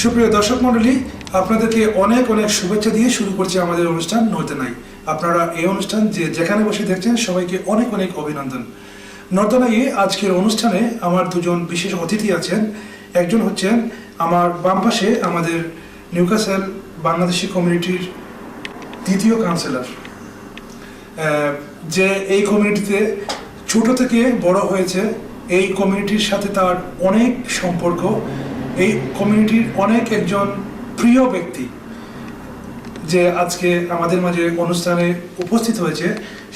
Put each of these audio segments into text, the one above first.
সুপ্রিয় দর্শক মণ্ডলী, আপনাদেরকে অনেক অনেক শুভেচ্ছা দিয়ে শুরু করছি আমাদের অনুষ্ঠান নর্থ নাই। আপনারা এই অনুষ্ঠান যেখানে বসে দেখছেন সবাইকে অনেক অনেক অভিনন্দন। নর্থ নাইয়ে আজকের অনুষ্ঠানে আমার দুজন বিশেষ অতিথি আছেন। একজন হচ্ছেন আমার বাম পাশে আমাদের নিউক্যাসল বাংলাদেশি কমিউনিটির দ্বিতীয় কাউন্সিলর, যে এই কমিউনিটিতে ছোট থেকে বড় হয়েছে। এই কমিউনিটির সাথে তার অনেক সম্পর্ক, এই কমিউনিটির অনেক একজন প্রিয় ব্যক্তি যে আজকে আমাদের মাঝে অনুষ্ঠানে উপস্থিত হয়েছে,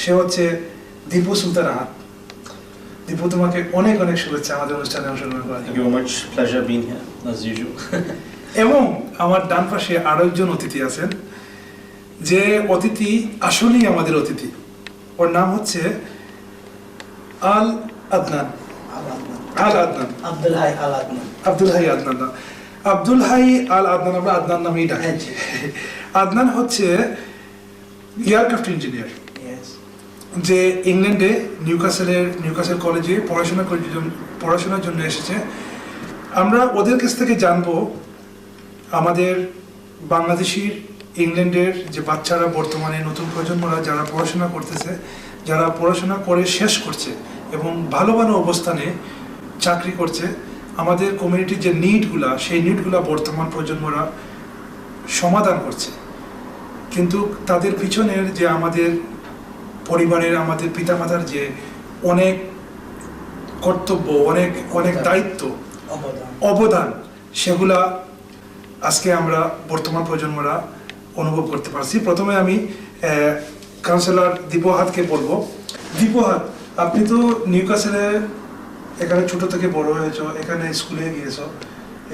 সে হচ্ছে দীপু সুলতান আহাদ। দীপু, তোমাকে অনেক অনেক শুভেচ্ছা আমাদের অনুষ্ঠানে অংশগ্রহণ করার জন্য। Thank you very much. Pleasure being here, as usual. এবং আমার ডান পাশে আরো একজন অতিথি আছেন, যে অতিথি আসলেই আমাদের অতিথি। ওর নাম হচ্ছে আল আদনান। আব্দুল হাই আল আদনান। আমরা আদনান নামেই ডাকি। আদনান হচ্ছে এয়ারক্রাফট ইঞ্জিনিয়ার, যে ইংল্যান্ডে নিউক্যাসল কলেজে পড়াশোনার জন্য এসেছে। আমরা ওদের কাছ থেকে জানবো আমাদের বাংলাদেশির ইংল্যান্ডের যে বাচ্চারা, বর্তমানে নতুন প্রজন্মরা যারা পড়াশোনা করতেছে, যারা পড়াশোনা করে শেষ করছে এবং ভালো ভালো অবস্থানে চাকরি করছে, আমাদের কমিউনিটির যে নিডগুলা, সেই নিডগুলা বর্তমান প্রজন্মরা সমাধান করছে। কিন্তু তাদের পিছনের যে আমাদের পরিবারের, আমাদের পিতামাতার যে অনেক কর্তব্য, অনেক দায়িত্ব, অবদান, সেগুলা আজকে আমরা বর্তমান প্রজন্মরা অনুভব করতে পারছি। প্রথমে আমি কাউন্সিলর দীপু আহাদকে বলবো। দীপু আহাদ, আপনি তো নিউক্যাসলে এখানে ছোট থেকে বড় হয়েছো, এখানে স্কুলে গিয়েছো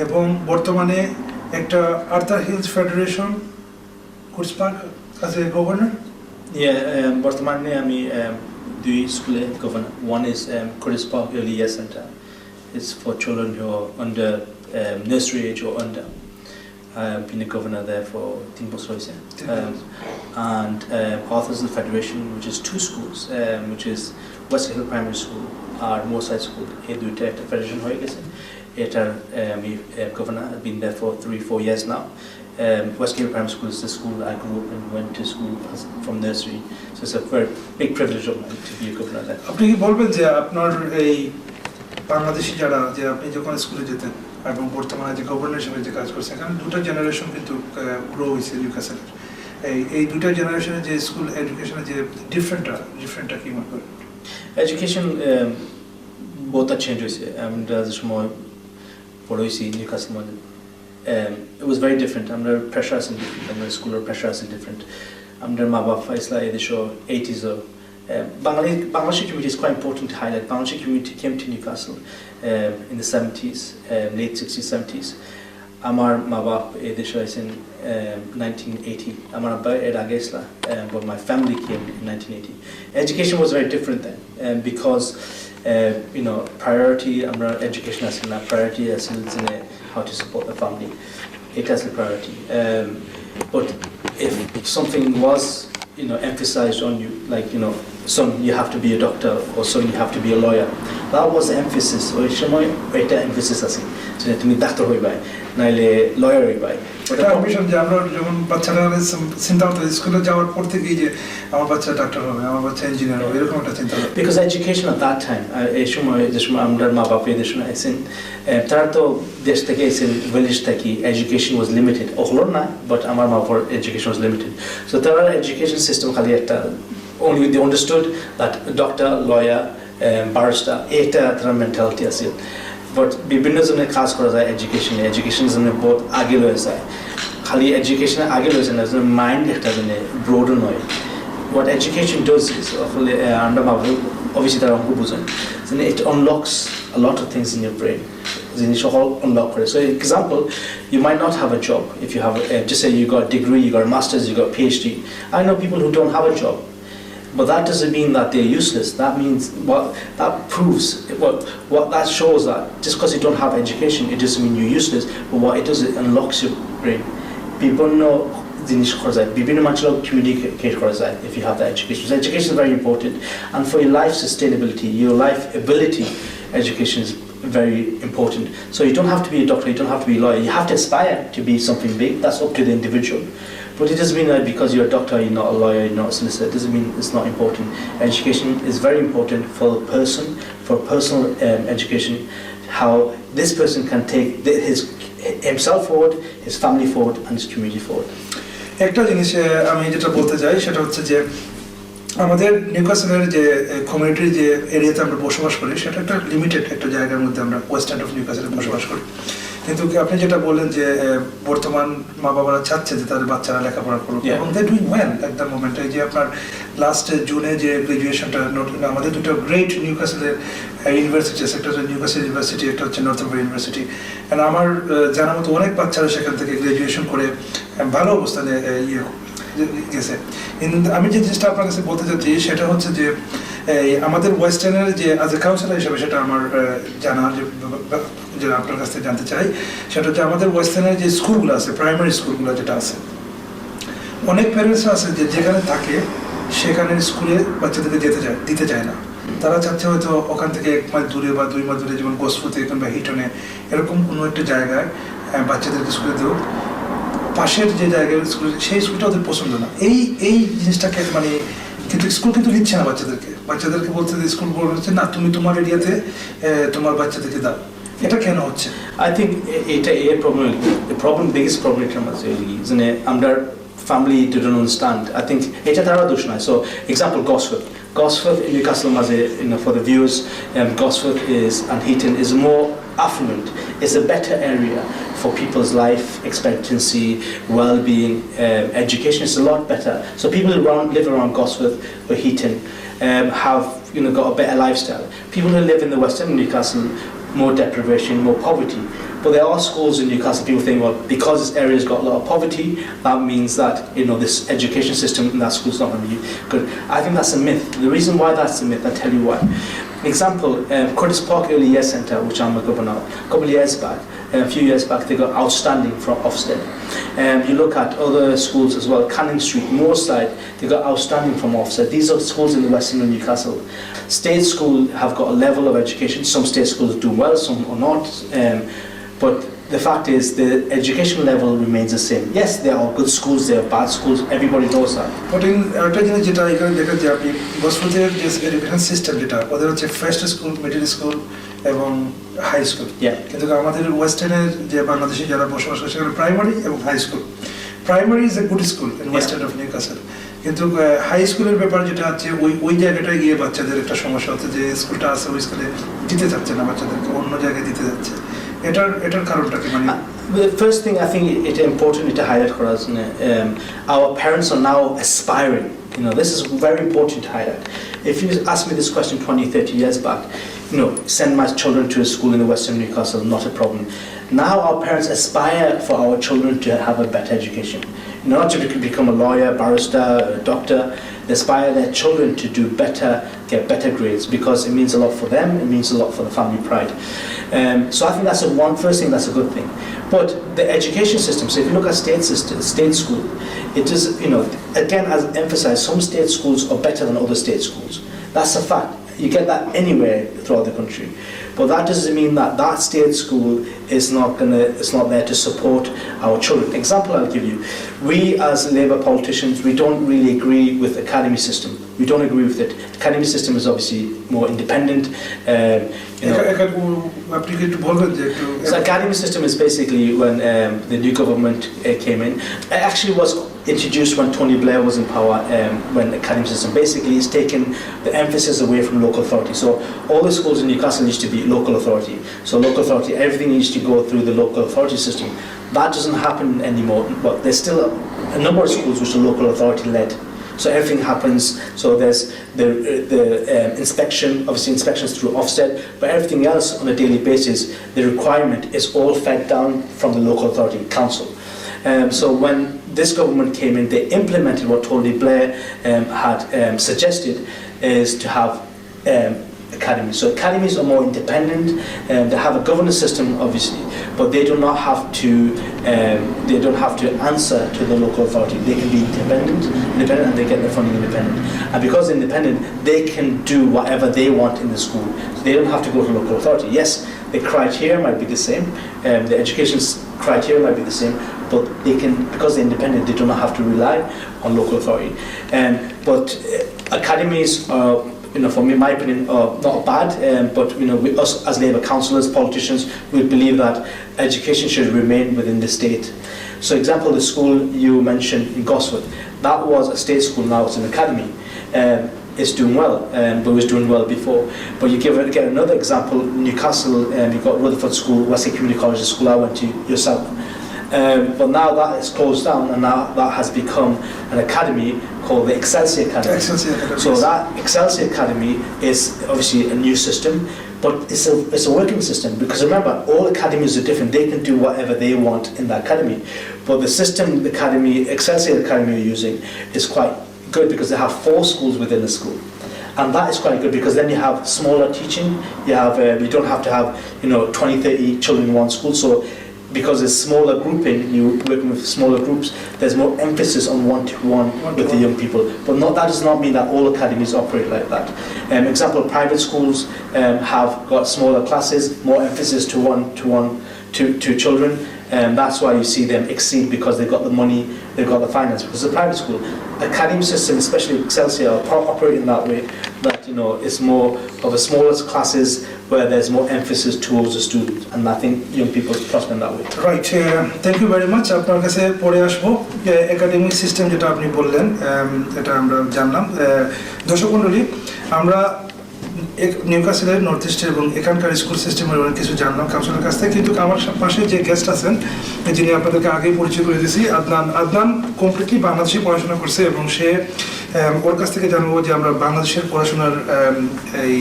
এবং বর্তমানে একটা আর্থার হিলস ফেডারেশন কুর্সপার্ক আছে গভর্নর। বর্তমানে আমি দুই স্কুলে governor. One is Curtis Park Early Years Center. It's for children who are under nursery age or under. I've been a governor there for 3 years. And Arthur's Hill Federation, which is 2 schools, which is West Hill Primary School R Moorside School. এই দুইটা একটা federation হয়ে গেছে। এটার আমি governor. I've been there for 3-4 years now. West Hill Primary School is the school I grew up and went to school from nursery. So it's a very big privilege of mine to be a governor there. আপনি কি বলবেন যে আপনার এই বাংলাদেশি যারা, যে আপনি যখন স্কুলে যেতেন এবং বর্তমানে যে গভর্নর হিসেবে যে কাজ করছে, এখানে দুটো জেনারেশন কিন্তু গ্রো হয়েছে নিউক্যাসলের। এই দুটো জেনারেশনের যে স্কুল এডুকেশনের যে ডিফারেন্টটা কি মনে করেন? Education both are changes. As সময় পড়াইছি নিউক্যাসল মধ্যে, it was very different. Our pressures and different. Our school pressures and different. Our মা বাবা isla edisho 80s. Bangladeshi community is quite important to highlight. Bangladeshi community came to Newcastle in the 70s, late 60s, 70s. Amar মা বাবা edisho is in 1980. Amar abba aage isla, but my family came in 1980. Education was very different then, because priority amra education as in priority as in how to support the family. It has the priority. But if something was emphasized on you, like son, you have to be a doctor, or son, you have to be a lawyer, that was the emphasis. So it's emphasis আছে যে তুমি doctor হইবা নাইলে lawyer হইবা। এটা অবশ্যই যে আমরা যখন বাচ্চারা চিন্তা করতে স্কুলে যাওয়ার পর থেকেই যে আমার বাচ্চা ডাক্তার হবে, আমার বাচ্চা ইঞ্জিনিয়ার হবে, এরকম একটা চিন্তা হবে। Because education at that time, এই সময় যে সময় আমরা মা বাবা এই দেশে আছেন, তারা তো দেশ থেকে এসেছেন, ভিলেজ থেকে, education was limited. হলো না, but আমার মা বাবার education was limited. So তারা education system খালি একটা, only they understood that doctor, lawyer, barrister, এটা তার mentality আছে। But বিভিন্ন জনের কাজ করা যায় এডুকেশন জন্য বহুত আগে লয়ে যায়। খালি এডুকেশনে আগে লয়ে যায় না, মাইন্ড একটা জন্য ব্রড নয়। What education does is, আমরা obviously তারা অঙ্ক বুঝেন, it unlocks a lot of things in your brain. জিনিস সকল unlock করে। So example, you might not have a job if you have just say you got a degree, you got a master's, you got a PhD. I know people who don't have a job. But that doesn't mean that they're useless. That means that proves what that shows that just because you don't have education, it doesn't mean you're useless. But what it does, it unlocks your brain. People know জিনিস করা যায়, বিভিন্ন মানুষের communicate করা যায় if you have that education. So education is very important, and for your life sustainability, your life ability, education is very important. So you don't have to be a doctor, you don't have to be a lawyer, you have to aspire to be something big. That's up to the individual. But it doesn't mean that because you're a doctor, you're not a lawyer, you're not a solicitor. It doesn't mean it's not important. Education is very important for a person, for personal education, how this person can take himself forward, his family forward, and his community forward. একটা জিনিস আমি যেটা বলতে চাই সেটা হচ্ছে যে আমাদের নিউক্যাসলের যে কমিউনিটির যে এরিয়াতে আমরা বসবাস করি সেটা একটা লিমিটেড একটা জায়গার মধ্যে আমরা ওয়েস্ট এন্ড অফ নিউক্যাসলে বসবাস করি। কিন্তু আপনি যেটা বললেন যে বর্তমান মা বাবারা চাচ্ছে যে তাদের বাচ্চারা লেখাপড়া করুক এবং they doing well at the moment. এই যে আপনার লাস্ট জুনে যে গ্রাজুয়েশনটা আমাদের দুটো গ্রেট নিউক্যাসলের ইউনিভার্সিটি আছে, একটা হচ্ছে নিউক্যাসল ইউনিভার্সিটি, একটা হচ্ছে নর্থম্বর ইউনিভার্সিটি। কারণ আমার জানার মতো অনেক বাচ্চারা সেখান থেকে গ্রাজুয়েশন করে ভালো অবস্থানে গেছে। আমি যে জিনিসটা আপনার কাছে বলতে চাচ্ছি সেটা হচ্ছে যে আমাদের ওয়েস্টার্নের যে অ্যাজ এ কাউন্সিলর হিসেবে সেটা আমার জানা যে আপনার কাছ থেকে জানতে চাই সেটা হচ্ছে আমাদের ওয়েস্টার্নের যে স্কুলগুলো আছে, প্রাইমারি স্কুলগুলো যেটা আছে, অনেক প্যারেন্টস আছে যে যেখানে থাকে সেখানে স্কুলে বাচ্চাদেরকে দিতে চায় না। তারা চাচ্ছে হয়তো ওখান থেকে 1 মাইল দূরে বা 2 মাইল দূরে, যেমন গোসপুতে কিংবা হিটনে এরকম কোনো একটা জায়গায় বাচ্চাদেরকে স্কুলে দেও। পাশের যে জায়গায় স্কুল সেই স্কুলটা ওদের পছন্দ না। এই জিনিসটাকে মানে কিন্তু স্কুল কিন্তু নিচ্ছে না বাচ্চাদেরকে বলতে স্কুল বলছে না তুমি তোমার এরিয়াতে তোমার বাচ্চাদেরকে দাও। এটা কেন হচ্ছে? I think এটা biggest problem এটা আছে যে আমরা family didn't understand. I think এটা তারা দোষ নয়. So example Gosforth in Newcastle Maze, for the viewers, Gosforth and Heaton is more affluent. It's a better area for people's life expectancy, well-being, education is a lot better. So people who live around Gosforth or Heaton have got a better lifestyle. People who live in the western Newcastle, more deprivation, more poverty. But there are schools in Newcastle, people think, well, because this area's got a lot of poverty, that means that, this education system in that school's not going to be good. I think that's a myth. The reason why that's a myth, I'll tell you why. Example, Curtis Park Early Years Centre, which I'm a governor of, a few years back, they got outstanding from Ofsted. You look at other schools as well, Canning Street, Moorside, they got outstanding from Ofsted. These are schools in the western of Newcastle. State schools have got a level of education. Some state schools do well, some are not. But the fact is, the education level remains the same. Yes, there are good schools, there are bad schools, everybody knows that. But in একটা জিনিস যেটা এখানে দেখা যায়, আপনি গসপুতের যে education system যেটা ওদের হচ্ছে ফার্স্ট স্কুল, মিডল স্কুল এবং হাই স্কুল। কিন্তু আমাদের ওয়েস্টার্নের যে বাংলাদেশে যারা বসবাস করে সেখানে প্রাইমারি এবং high school. Primary is a good school in western of Newcastle, কিন্তু হাই স্কুলের ব্যাপার যেটা আছে ওই জায়গাটায় গিয়ে বাচ্চাদের একটা সমস্যা হচ্ছে যে স্কুলটা আছে ওই স্কুলে দিতে চাচ্ছে না, বাচ্চাদেরকে অন্য জায়গায় দিতে যাচ্ছে। এটার কারণটা কি? মানে the first thing I think it's important to highlight for us, our parents are now aspiring. This is very important to highlight. If you asked me this question 20-30 years back, send my children to a school in the western Newcastle, not a problem. Now our parents aspire for our children to have a better education, not to become a lawyer, barrister, doctor. They aspire their children to do better, get better grades, because it means a lot for them, it means a lot for the family pride. So I think that's first thing, that's a good thing. But the education system, so if you look at state school, it is, again, as emphasized, some state schools are better than other state schools. That's a fact. You get that anywhere throughout the country. But that doesn't mean that state school is not there to support our children. Example I'll give you. We as Labour politicians, we don't really agree with the academy system. We don't agree with it. The academy system is obviously more independent. So academy system is basically when the new government came in. It actually was introduced when Tony Blair was in power, when the academy system basically is taken the emphasis away from local authority. So all the schools in Newcastle used to be local authority. So local authority, everything needs to go through the local authority system. That doesn't happen anymore, but there's still a number of schools which are local authority led. So everything happens, so there's the inspection, obviously inspections through Ofsted, but everything else on a daily basis, the requirement is all fed down from the local authority council. So when this government came in, they implemented what Tony Blair had suggested, is to have academies. So academies are more independent, they have a governance system obviously, but they do not have to they don't have to answer to the local authority. They can be independent, and they get their funding independent. And because they're independent, they can do whatever they want in the school. So they don't have to go to local authority. Yes, the criteria might be the same, the education criteria might be the same, but they can, because they're independent, they do not have to rely on local authority. But academies are, for me, my opinion, are not bad, but we, us as Labour councillors, politicians, we believe that education should remain within the state. So example, the school you mentioned in Gosford, that was a state school, now it's an academy. It's doing well, but it was doing well before. But you get another example, Newcastle, you've got Rutherford School, Westlake Community College, the school I went to yourself. But now that is closed down, and now that has become an academy called the Excelsior Academy. Excelsior Academy. So that Excelsior Academy is obviously a new system, but it's a working system, because remember, all academies are different. They can do whatever they want in the academy. But the system the Excelsior Academy are using is quite good, because they have 4 schools within the school. And that is quite good, because then you have smaller teaching. You don't have to have 20-30 children in one school. So because it's smaller grouping, you're working with smaller groups, there's more emphasis on one-to-one with the young people. But that does not mean that all academies operate like that. Example, private schools have got smaller classes, more emphasis to one-to-one to children. That's why you see them exceed, because they've got the money, they've got the finance. Because the private school, academy system, especially Excelsior, operate in that way, that it's more of a smaller classes where there's more emphasis towards the student, and I think young people prosper in that way. Right, thank you very much. আপনার কাছে পরে আসবো। Academic system যেটা আপনি বললেন, এটা আমরা জানলাম। দর্শক মণ্ডলী, আমরা নিউক্যাসলের নর্থ ইস্ট এবং এখানকার স্কুল সিস্টেমের অনেক কিছু জানলাম কাউন্সিলের কাছ থেকে। কিন্তু আমার পাশে যে গেস্ট আছেন, যিনি আপনাদেরকে আগেই পরিচয় করে দিয়েছি, আদনান কমপ্লিটলি বাংলাদেশে পড়াশোনা করছে, এবং সে ওর কাছ থেকে জানবো যে আমরা বাংলাদেশের পড়াশোনার এই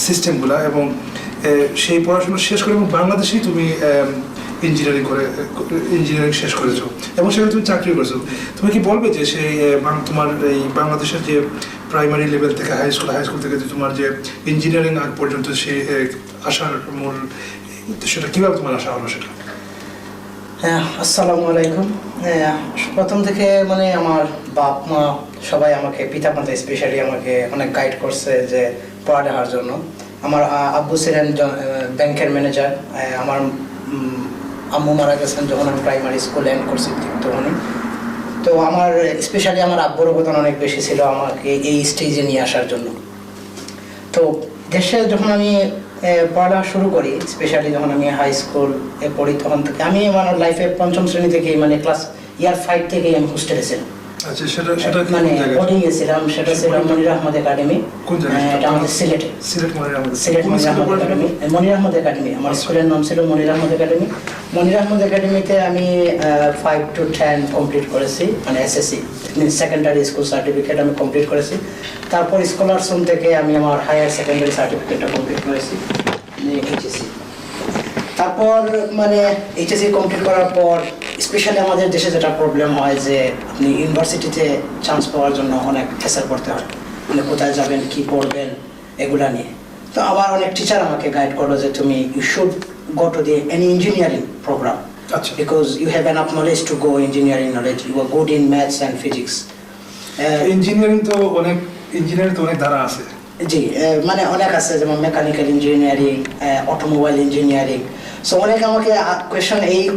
সিস্টেমগুলো, এবং সেই পড়াশোনা শেষ করে এবং বাংলাদেশেই তুমি ইঞ্জিনিয়ারিং শেষ করেছো, এবং সেখানে তুমি চাকরি করেছো। তুমি কি বলবে যে সেই তোমার এই বাংলাদেশের যে প্রাইমারি লেভেল থেকে হাই স্কুল থেকে যে তোমার যে ইঞ্জিনিয়ারিং আগ পর্যন্ত সেই আসার মূল সেটা কীভাবে তোমার আসা হলো সেটা? হ্যাঁ, আসসালামু আলাইকুম। প্রথম থেকে আমার বাপ মা সবাই আমাকে, পিতামাতা স্পেশালি আমাকে অনেক গাইড করছে যে পড়ালেখার জন্য। আমার আব্বু ছিলেন ব্যাংকের ম্যানেজার, আমার আম্মু মারা গেছেন যখন আমি প্রাইমারি স্কুল এন্ড করছি তখনই। তো আমার স্পেশালি আমার আব্বুর অবদান অনেক বেশি ছিল আমাকে এই স্টেজে নিয়ে আসার জন্য। তো দেশে যখন আমি পড়ালেখা শুরু করি, স্পেশালি যখন আমি হাই স্কুল পড়ি, তখন থেকে আমি আমার লাইফে 5ম শ্রেণী থেকে ক্লাস ইয়ার 5 থেকে আমি হোস্টেলে ছিলাম। আচ্ছা, সেটা বোর্ডিং এ ছিলাম। সেটা ছিল মনির আহমদ একাডেমি, এটা আমাদের সিলেটে। সিলেট মনির আহমদ একাডেমি, মনির আহমদ একাডেমি। আমার স্কুলের নাম ছিল মনির আহমদ একাডেমি। মনির আহমদ একাডেমিতে আমি 5 to 10 কমপ্লিট করেছি, এসএসসি সেকেন্ডারি স্কুল সার্টিফিকেট আমি কমপ্লিট করেছি। তারপর স্কলারশিপ থেকে আমি আমার হায়ার সেকেন্ডারি সার্টিফিকেটটা কমপ্লিট করেছি, এইচএসসি। তারপর এইচএসসি কমপ্লিট করার পর স্পেশালি আমাদের দেশে যেটা প্রবলেম হয় যে আপনি ইউনিভার্সিটিতে চান্স পাওয়ার জন্য অনেক হেসার করতে হয়, কোথায় যাবেন, কি পড়বেন, এগুলা নিয়ে। তো আবার অনেক টিচার আমাকে গাইড করলো যে তুমি you should go to the any engineering programme, because you have enough knowledge to go engineering knowledge, you are good in maths and physics. Engineering তো অনেক ধারা আছে। জি, অনেক আছে, যেমন mechanical engineering, automobile engineering. So অনেকে আমাকে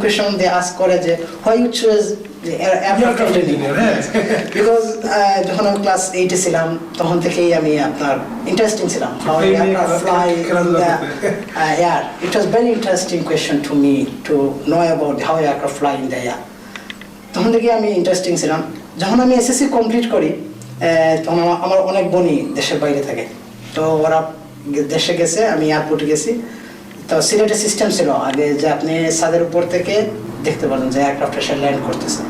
কোয়েশন দিয়ে আস্ক করে যে why you choose aircraft engineer, because যখন আমি ক্লাস 8 ছিলাম তখন থেকেই আমি আপনার ইন্টারেস্টিং ছিলাম how aircraft fly in the air. It was very interesting question to me to know about how aircraft fly in the air. তখন থেকে আমি ইন্টারেস্টিং ছিলাম। যখন আমি এসএসসি কমপ্লিট করি, তখন আমার অনেক বোনই দেশের বাইরে থাকে, তো ওরা দেশে গেছে, আমি এয়ারপোর্টে গেছি। তো সিলেটের সিস্টেম ছিল আগে যে আপনি ছাদের উপর থেকে দেখতে পারেন যে এয়ারক্রাফট এসে ল্যান্ড করতেছে।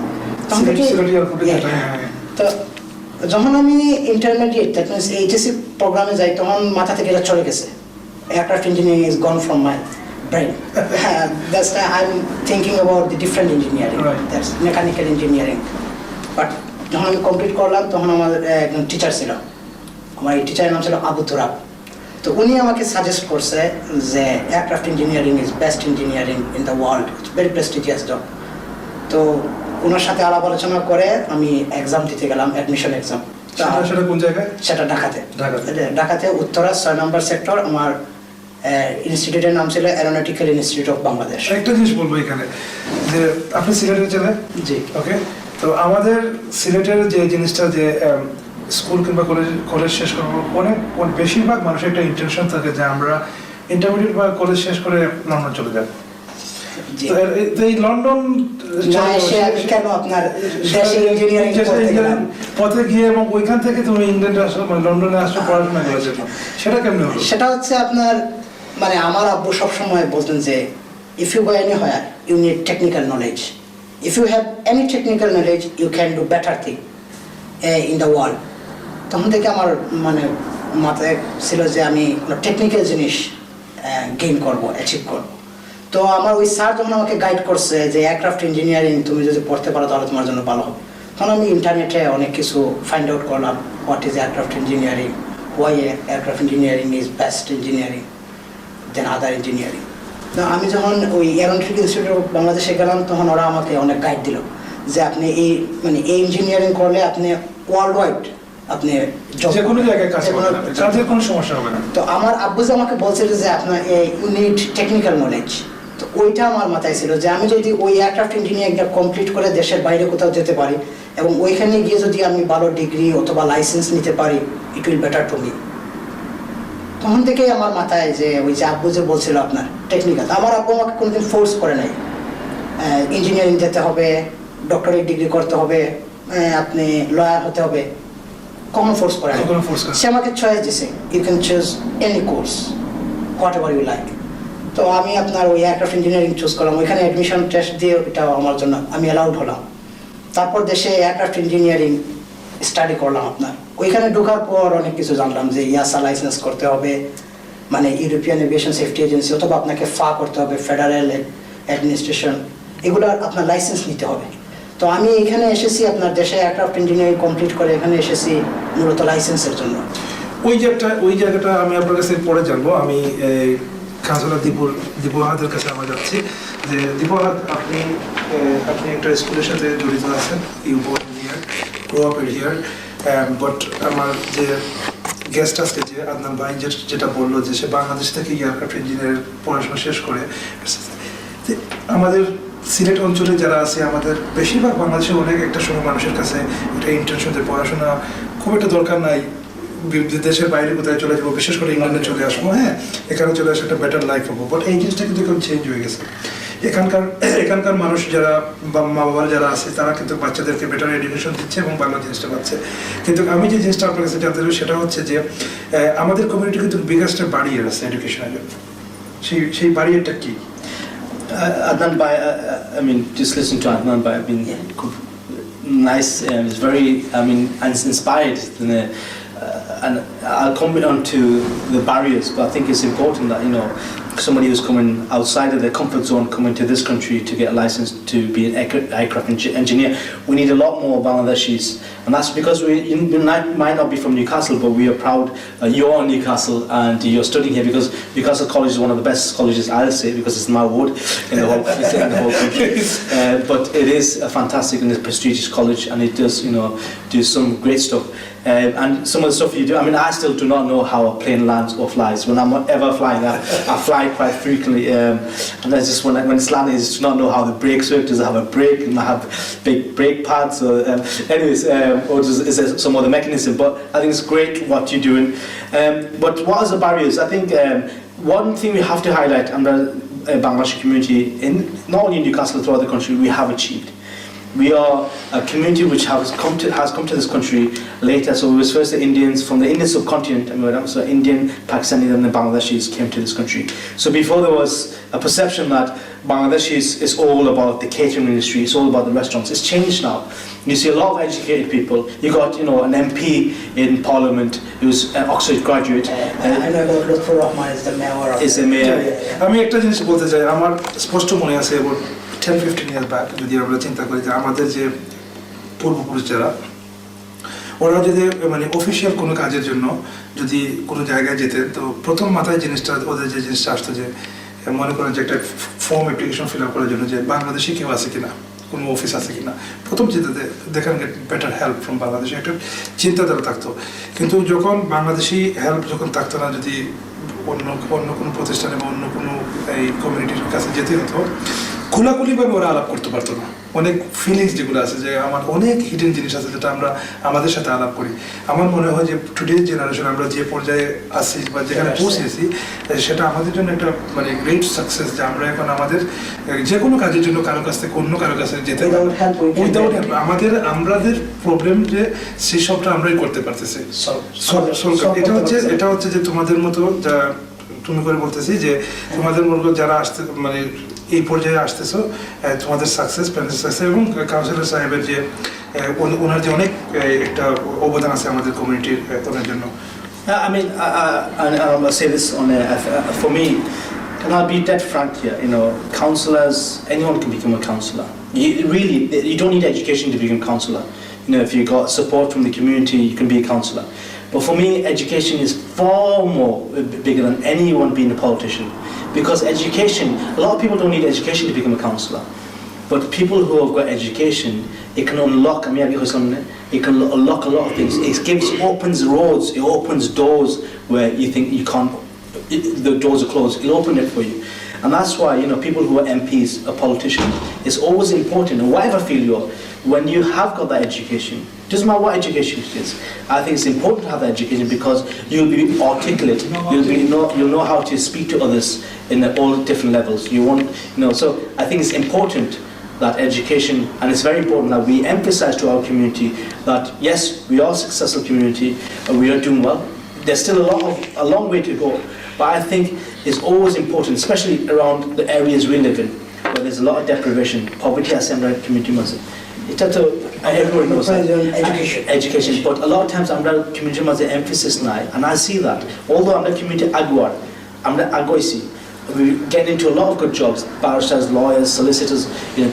তো যখন আমি ইন্টারমিডিয়েট এইচএসসি প্রোগ্রামে যাই, তখন মাথা থেকে এটা চলে গেছে, aircraft engineering is gone from my brain. That's why I'm thinking about the different engineering, that's mechanical engineering. But যখন আমি কমপ্লিট করলাম তখন আমার একজন টিচার ছিল, আমার এই টিচারের নাম ছিল আবু তুরাব। তো উনি আমাকে সাজেস্ট করছে যে aircraft engineering is best engineering in the world, it's very prestigious job. তো ওনার সাথে আলাপ আলোচনা করে আমি এক্সাম দিতে গেলাম, অ্যাডমিশন এক্সাম। সেটা কোন জায়গায়? সেটা ঢাকাতে। ঢাকাতে? ঢাকাতে উত্তরা 6 নম্বর সেক্টর। আমার ইনস্টিটিউটের নাম ছিল অ্যারোনটিক্যাল ইনস্টিটিউট অফ বাংলাদেশ। একটা জিনিস বলবো এখানে, যে আপনি সিলেটের ছেলে, জি ওকে, তো আমাদের সিলেটের যে জিনিসটা যে স্কুল কিংবা কলেজ শেষ করবো, অনেক বেশিরভাগ মানুষের একটা ইন্টেনশন থাকে যে আমরা ইন্টারমিডিয়েট বা কলেজ শেষ করে লন্ডন চলে যাব। জি। তো এই লন্ডন না এসে আমি কেন আপনার দেশে ইঞ্জিনিয়ারিং করতে গেলাম? পথে গিয়ে এবং ওইখান থেকে তুমি ইংল্যান্ডে আসো, মানে লন্ডনে আসো পড়াশোনা করার জন্য, সেটা কেমনে হলো? সেটা হচ্ছে আপনার মানে আমার আব্বু সবসময় বলতেন যে if you go anywhere you need technical knowledge, if you have any technical knowledge you can do better thing in the world. তখন থেকে আমার মানে মাথায় ছিল যে আমি কোনো টেকনিক্যাল জিনিস গেইন করবো, অ্যাচিভ করবো। তো আমার ওই স্যার যখন আমাকে গাইড করছে যে এয়ারক্রাফট ইঞ্জিনিয়ারিং তুমি যদি পড়তে পারো তাহলে তোমার জন্য ভালো হবে, তখন আমি ইন্টারনেটে অনেক কিছু ফাইন্ড আউট করলাম, what is aircraft engineering, why aircraft engineering is best engineering than other engineering. তো আমি যখন ওই এরোনটিক্যাল ইনস্টিটিউট অফ বাংলাদেশে গেলাম তখন ওরা আমাকে অনেক গাইড দিল যে আপনি এই মানে এই ইঞ্জিনিয়ারিং করলে আপনি ওয়ার্ল্ড ওয়াইড আপনি যে কোনো জায়গায় কাজ করতে পারবেন, কাজের কোনো সমস্যা হবে না। তো আমার আব্বু যে আমাকে বলছিল যে আপনার ইউ নিড টেকনিক্যাল নলেজ, তো ওইটা আমার মাথায় ছিল যে আমি যদি ওই এয়ারক্রাফট ইঞ্জিনিয়ারিংটা কমপ্লিট করে দেশের বাইরে কোথাও যেতে পারি এবং ওইখানে গিয়ে যদি আমি ভালো ডিগ্রি অথবা লাইসেন্স নিতে পারি it will better to me. তখন থেকেই আমার মাথায় যে ওই যে আব্বু যে বলছিল আপনার টেকনিক্যাল, আমার আব্বু আমাকে কোনোদিন ফোর্স করে নাই ইঞ্জিনিয়ারিং যেতে হবে, ডক্টরেট ডিগ্রি করতে হবে, আপনি লয়ার হতে হবে, কখনো ফোর্স করে নাই। সে আমাকে চয়েস দিছে, you can choose any course whatever you like. তো আমি আপনার ওই এয়ারক্রাফট ইঞ্জিনিয়ারিং চুজ করলাম, ওইখানে অ্যাডমিশন টেস্ট দিয়ে এটা আমার জন্য আমি অ্যালাউড হলাম। তারপর দেশে এয়ারক্রাফট ইঞ্জিনিয়ারিং স্টাডি করলাম আপনার। ওইখানে ঢোকার পর অনেক কিছু জানলাম যে ইয়াসা লাইসেন্স করতে হবে, মানে ইউরোপিয়ান এভিয়েশন সেফটি এজেন্সি, অথবা আপনাকে ফা করতে হবে ফেডারেল অ্যাডমিনিস্ট্রেশন, এগুলোর আপনার লাইসেন্স নিতে হবে। তো আমি এখানে এসেছি আপনার দেশে এয়ারক্রাফট ইঞ্জিনিয়ারিং কমপ্লিট করে এখানে এসেছি মূলত লাইসেন্সের জন্য। ওই জায়গাটা আমি আপনার কাছে পরে জানবো। আমি কাউন্সিলর দীপুহাদের কাছে আমরা যাচ্ছি যে দীপুহাদ, আপনি একটা স্কুলের সাথে জড়িত আছেন, you born here, grow up here, but আমার যে গেস্ট আজকে যে আদনান ভাই যেটা বললো যে সে বাংলাদেশ থেকে এয়ারক্রাফট ইঞ্জিনিয়ার পড়াশোনা শেষ করে, আমাদের সিলেট অঞ্চলে যারা আছে আমাদের বেশিরভাগ বাংলাদেশে অনেক একটা সময় মানুষের কাছে একটা ইন্টেনশন যে পড়াশোনা খুব একটা দরকার নাই, দেশের বাইরে কোথায় চলে যাবো, বিশেষ করে ইংল্যান্ডে চলে আসবো, হ্যাঁ এখানে চলে আসে একটা বেটার লাইফ হবো। বাট এই জিনিসটা কিন্তু এখন চেঞ্জ হয়ে গেছে। এখানকার মানুষ যারা বা মা বাবা যারা আছে তারা কিন্তু বাচ্চাদেরকে বেটার এডুকেশন দিচ্ছে এবং বাংলা জিনিসটা পাচ্ছে। কিন্তু আমি যে জিনিসটা আপনার কাছে জানতে চাই সেটা হচ্ছে যে আমাদের কমিউনিটি কিন্তু বিগেস্ট ব্যারিয়ার আছে এডুকেশনের জন্য, সেই ব্যারিয়ারটা কি? Adnan Bhai, I mean, just listen to Adnan Bhai. I mean, nice. It's very, I mean, inspired. And I'll come on to the barriers, but I think it's important that somebody who's coming outside of their comfort zone, coming to this country to get a license to be an aircraft engineer, we need a lot more Bangladeshis, and that's because we might not be from Newcastle, but we are proud you're in Newcastle and you're studying here because Newcastle College is one of the best colleges, I'll say, because it's my ward in the whole country. But it is a fantastic and a prestigious college, and it does do some great stuff. And some of the stuff you do, I mean, I still do not know how a plane lands or flies. When I'm ever flying, I fly quite frequently, and I just when it's landing, I just do not know how the brakes work. Does it have a brake? And I have big brake pads? Or, or is there some other mechanism? But I think it's great what you're doing. But what are the barriers? I think one thing we have to highlight under Bangladeshi community, in not only in Newcastle, throughout the country, we have achieved. We are a community which has come to this country later. So it was first the Indians from the Indian subcontinent, so Indian, Pakistani, and the Bangladeshis came to this country. So before there was a perception that Bangladeshis is all about the catering industry, it's all about the restaurants. It's changed now. You see a lot of educated people. You got an MP in Parliament who's an Oxford graduate. I know about Lutfur Rahman is the mayor. Is the mayor. আমি একটা জিনিস বলতে চাই, আমার স্পষ্ট মনে আছে about 10-15 years back, যদি আমরা চিন্তা করি যে আমাদের যে পূর্বপুরুষ যারা, ওরা যদি মানে অফিসিয়াল কোনো কাজের জন্য যদি কোনো জায়গায় যেতেন, তো প্রথম মাথায় ওদের যে জিনিসটা আসতো যে মনে করেন যে একটা ফর্ম অ্যাপ্লিকেশন ফিল আপ করার জন্য যে বাংলাদেশি কেউ আছে কিনা, কোনো অফিস আছে কিনা, প্রথম চিন্তা they can get better help from Bangladesh, একটা চিন্তাধারা থাকতো। কিন্তু যখন বাংলাদেশি হেল্প যখন থাকতো না, যদি অন্য কোনো প্রতিষ্ঠানে বা অন্য কোনো এই কমিউনিটির কাছে যেতে হতো, খোলাখুলিভাবে ওরা আলাপ করতে পারতো না। অনেক ফিলিংস যেগুলো আছে, যে আমার অনেক হিডেন জিনিস আছে যেটা আমরা আমাদের সাথে আলাপ করি। আমার মনে হয় যে টুডে জেনারেশন আমরা যে পর্যায়ে আসি বা যেখানে পৌঁছেছি, সেটা আমাদের জন্য একটা মানে গ্রেট সাকসেস, যে আমরা এখন আমাদের যে কোনো কাজের জন্য কারো কাছ থেকে অন্য কারো কাছে যেতে উইদাউট হেল্প আমাদের প্রবলেম যে সেই সবটা আমরাই করতে পারতেছি। এটা হচ্ছে যে তোমাদের মতো যা তুমি করে বলতেছি, যে তোমাদের মতো যারা আসতে মানে এই পর্যায়ে আসতেছো, তোমাদের সাকসেস প্যারেন্টস সাকসেস এবং কাউন্সিলর সাহেবের যে ওনার যে অনেক একটা অবদান আছে আমাদের কমিউনিটির ওনার জন্য। I mean, I'll say this for me, and I'll be dead frank here, counselors, anyone can become a counselor. You don't need education to become a counselor. If you got support from the community, you can be a counselor. But for me, education is far more bigger than anyone being a politician. Because education, a lot of people don't need education to become a counselor. But people who have got education, it can unlock, it can unlock a lot of things. Opens roads, it opens doors where you think you can't, the doors are closed. It'll open it for you. And that's why, people who are MPs, a politician, it's always important, in whatever field you are, when you have got that education, doesn't matter what education it is, I think it's important to have that education because you'll be articulate, you'll know how to speak to others in all different levels. So I think it's important that education, and it's very important that we emphasize to our community that yes, we are a successful community and we are doing well. There's still a long way to go, but I think it's always important, especially around the areas we live in, where there's a lot of deprivation, poverty, as community must. Everyone knows that. Education. But a lot of times আমরা community মাঝে emphasis নাই, and I see that. Although আমরা community আগুয়ার, আমরা আগুয়াইছি, we get into a lot of good jobs, barristers, lawyers, solicitors,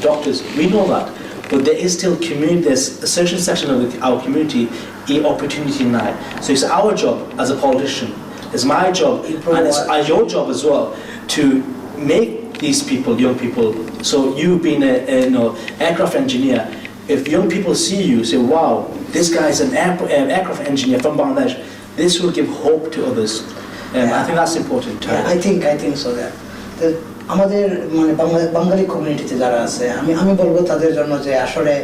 doctors. We know that, but there is still there's a certain section of our community opportunity now. So it's our job as a politician, it's my job, and it's your job as well to make these people, young people. So you being an aircraft engineer, if young people see you, say, wow, this guy is an aircraft engineer from Bangladesh, this will give hope to others. I think that's important. I think so that আমাদের মানে বাঙালি কমিউনিটিতে যারা আছে, আমি বলবো তাদের জন্য যে আসলে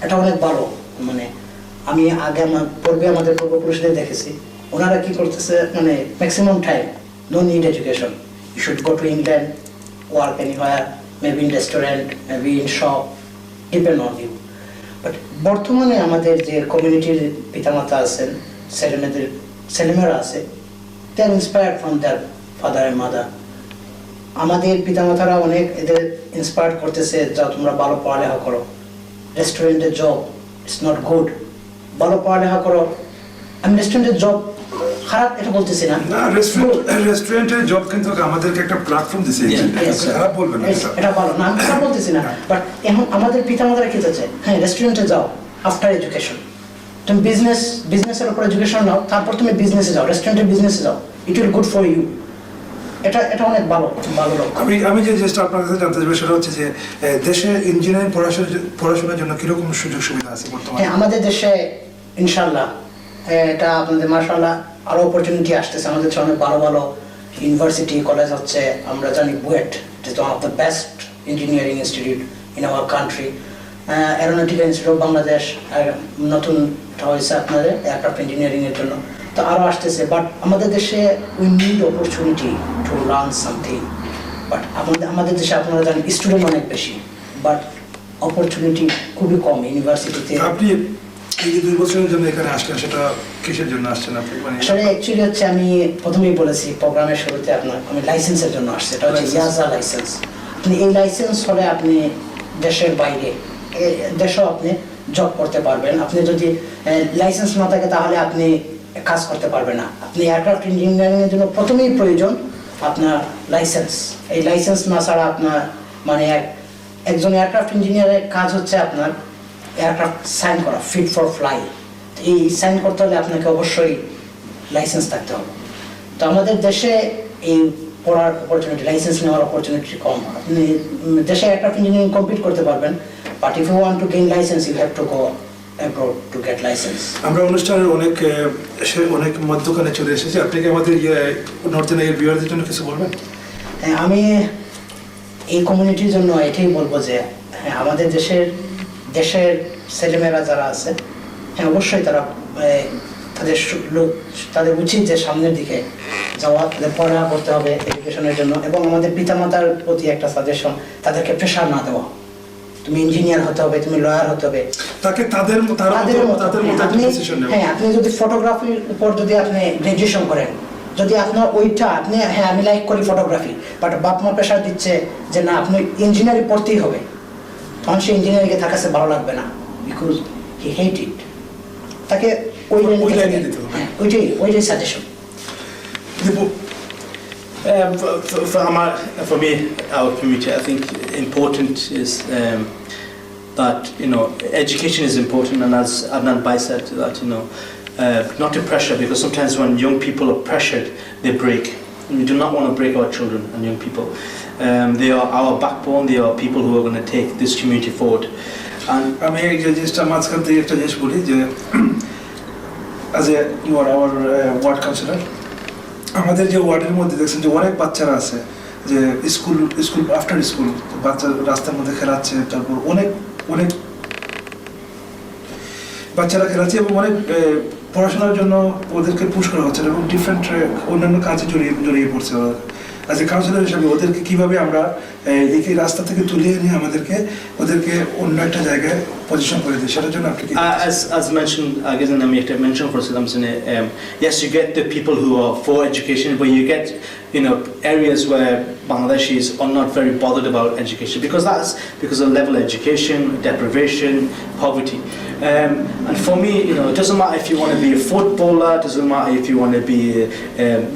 এটা অনেক ভালো। মানে আমি আগে আমাদের পূর্বপুরুষদের দেখেছি, ওনারা কি করতেছে, মানে maximum time no need education, you should go to England, work anywhere, maybe in restaurant, maybe in shop, depend on you. But বর্তমানে আমাদের যে কমিউনিটির পিতামাতা আছেন, ছেলেমেয়েরা আছে, they are inspired from their father and mother. আমাদের পিতামাতারা অনেক এদের ইন্সপায়ার করতেছে, যাও তোমরা ভালো পড়ালেখা করো, রেস্টুরেন্টের জব ইটস নট গুড, ভালো পড়ালেখা করো। আমি রেস্টুরেন্টের জব খারাপ এটা বলতেছি না, রেস্টুরেন্টের জব কিন্তু আমাদেরকে একটা প্ল্যাটফর্ম দিছে, খারাপ বলবেন না, এটা ভালো না, আমি খারাপ বলতেছি না। বাট এখন আমাদের পিতামাতারা কি চাচ্ছে, হ্যাঁ রেস্টুরেন্টে যাও আফটার এডুকেশন, তুমি বিজনেসের উপর এডুকেশন নাও, তারপর তুমি বিজনেসে যাও, রেস্টুরেন্টের বিজনেসে যাও, it will good for you. এটা অনেক ভালো। আমি যে জিনিসটা আপনার কাছে জানতে চাইবো সেটা হচ্ছে যে দেশে ইঞ্জিনিয়ারিং পড়াশোনার জন্য কিরকম সুযোগ সুবিধা আছে বর্তমানে? আমাদের দেশে ইনশাল্লাহ এটা আপনাদের মাশাআল্লাহ আরো অপরচুনিটি আসতেছে। আমাদের দেশে অনেক ভালো ভালো ইউনিভার্সিটি কলেজ হচ্ছে। আমরা জানি BUET is one of the best engineering institute in our country. Aeronautical institute of Bangladesh নতুন হয়েছে আপনাদের এয়ারক্রাফট ইঞ্জিনিয়ারিং এর জন্য, তো আরো আসতেছে। বাট আমাদের দেশে we need opportunity to learn something. But আমাদের দেশে আপনারা জানেন স্টুডেন্ট অনেক বেশি, বাট অপরচুনিটি খুবই কম ইউনিভার্সিটিতে। আপনি এই যে 2 বছরের জন্য এখানে আসলেন, সেটা কিসের জন্য আসছেন আপনি? আসলে অ্যাকচুয়ালি হচ্ছে আমি প্রথমেই বলেছি প্রোগ্রামের শুরুতে আমি লাইসেন্সের জন্য আসছি। এটা হচ্ছে ইয়াজা লাইসেন্স। আপনি এই লাইসেন্স হলে আপনি দেশের বাইরে দেশেও আপনি জব করতে পারবেন। আপনি যদি লাইসেন্স না থাকে তাহলে আপনি কাজ করতে পারবেন না। আপনি এয়ারক্রাফট ইঞ্জিনিয়ারিংয়ের জন্য প্রথমেই প্রয়োজন আপনার লাইসেন্স। এই লাইসেন্স না ছাড়া আপনার মানে একজন এয়ারক্রাফট ইঞ্জিনিয়ারের কাজ হচ্ছে আপনার এয়ারক্রাফট সাইন করা, ফিট ফর ফ্লাই। এই সাইন করতে হলে আপনাকে অবশ্যই লাইসেন্স থাকতে হবে। তো আমাদের দেশে এই পড়ার অপরচুনিটি, লাইসেন্স নেওয়ার অপরচুনিটি কম। আপনি দেশে এয়ারক্রাফট ইঞ্জিনিয়ারিং কমপ্লিট করতে পারবেন, But if you want to gain license, you have to go abroad to get license. আমরা অনুষ্ঠানের অনেক মধ্যখানে চলে এসেছি। আপনি কি আমাদের নর্থেন এর ভিউয়ারদের জন্য কিছু বলবেন? হ্যাঁ, আমি এই কমিউনিটির জন্য এটাই বলবো যে হ্যাঁ, আমাদের দেশের ছেলেমেয়েরা যারা আছে, হ্যাঁ অবশ্যই তারা তাদের উচিত যে সামনের দিকে যাওয়া, তাদের পড়াশোনা করতে হবে এডুকেশনের জন্য, এবং আমাদের পিতামাতার প্রতি একটা সাজেশন, তাদেরকে প্রেশার না দেওয়া। তুমি ইঞ্জিনিয়ার হতে হবে, তুমি লয়ার হতে হবে, তাকে তাদের মতো ডিসিশন নেওয়া। হ্যাঁ, আপনি যদি ফটোগ্রাফির উপর যদি আপনি গ্রাজুয়েশন করেন, যদি আপনার ওইটা আপনি হ্যাঁ আমি লাইক করি ফটোগ্রাফি, বাট বাপ মা প্রেশার দিচ্ছে যে না আপনি ইঞ্জিনিয়ারিং পড়তেই হবে, তখন সে ইঞ্জিনিয়ারিংয়ে তার কাছে ভালো লাগবে না, বিকজ হি হেট ইট। তাকে ওইটাই suggestion. For me, our community, I think important is that education is important, and as Adnan Bhai said, that not to pressure, because sometimes when young people are pressured, they break. And we do not want to break our children and young people. They are our backbone. They are people who are going to take this community forward. And আমি এই জিনিসটা মাঝখান থেকে একটা জিনিস বলি যে as you are our ward councillor, আমাদের যে ওয়ার্ডের মধ্যে দেখছেন যে অনেক বাচ্চারা আছে যে স্কুল আফটার স্কুল বাচ্চা রাস্তার মধ্যে খেলাচ্ছে, তারপর অনেক বাচ্চারা খেলাচ্ছে এবং অনেক পড়াশোনার জন্য ওদেরকে পুশ করা হচ্ছে এবং ডিফারেন্ট অন্যান্য কাজে জড়িয়ে পড়ছে। অ্যাজ এ কাউন্সিলর হিসাবে ওদেরকে কিভাবে আমরা এই রাস্তা থেকে তুলে এনে ওদেরকে অন্য একটা জায়গায় পজিশন করে দিই, সেটার জন্য আপনি as mentioned, আমি একটা মেনশন করেছিলাম যে yes, you get the people who are for education, but you get areas where Bangladeshis are not very bothered about education, because of level of education, deprivation, poverty. And for me, it doesn't matter if you want to be a footballer, it doesn't matter if you want to be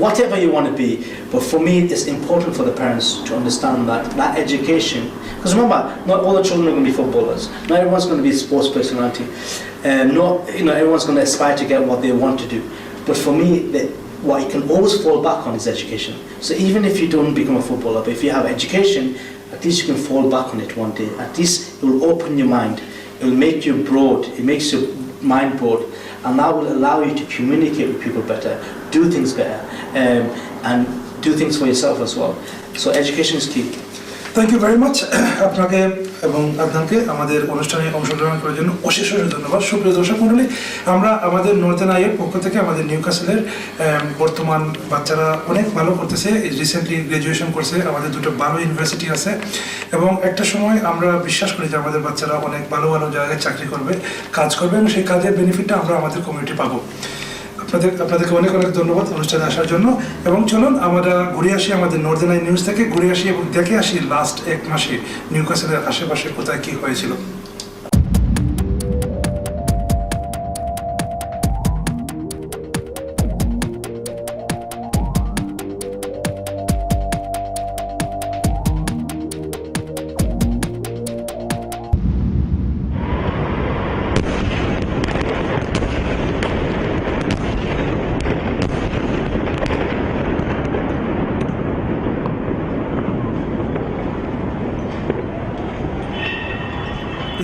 whatever you want to be, but for me it's important for the parents to understand that education, because remember, not all the children are going to be footballers, not everyone's going to be a sports personality, not everyone's going to aspire to get what they want to do, but for me what you can always fall back on is education. So even if you don't become a footballer, but if you have education, at least you can fall back on it one day. At least it will open your mind, it will make you broad, it makes your mind broad, and that will allow you to communicate with people better, do things better, and do things for yourself as well. So education is key. Thank you very much আপনাকে এবং আপনাকে আমাদের অনুষ্ঠানে অংশগ্রহণ করার জন্য অশেষ ধন্যবাদ। সুপ্রিয় দর্শক মণ্ডলী, আমরা আমাদের নর্থেন আইয়ের পক্ষ থেকে আমাদের নিউক্যাসলের বর্তমান বাচ্চারা অনেক ভালো করতেছে, রিসেন্টলি গ্র্যাজুয়েশন করছে, আমাদের দুটো ভালো ইউনিভার্সিটি আছে এবং একটা সময় আমরা বিশ্বাস করি যে আমাদের বাচ্চারা অনেক ভালো জায়গায় চাকরি করবে, কাজ করবে এবং সেই কাজের বেনিফিটটা আমরা আমাদের কমিউনিটি পাবো। আপনাদেরকে অনেক ধন্যবাদ অনুষ্ঠানে আসার জন্য, এবং চলুন আমরা ঘুরে আসি আমাদের নর্থেন আই নিউজ থেকে ঘুরে আসি এবং দেখে আসি লাস্ট এক মাসে নিউক্যাসলের আশেপাশে কোথায় কি হয়েছিল।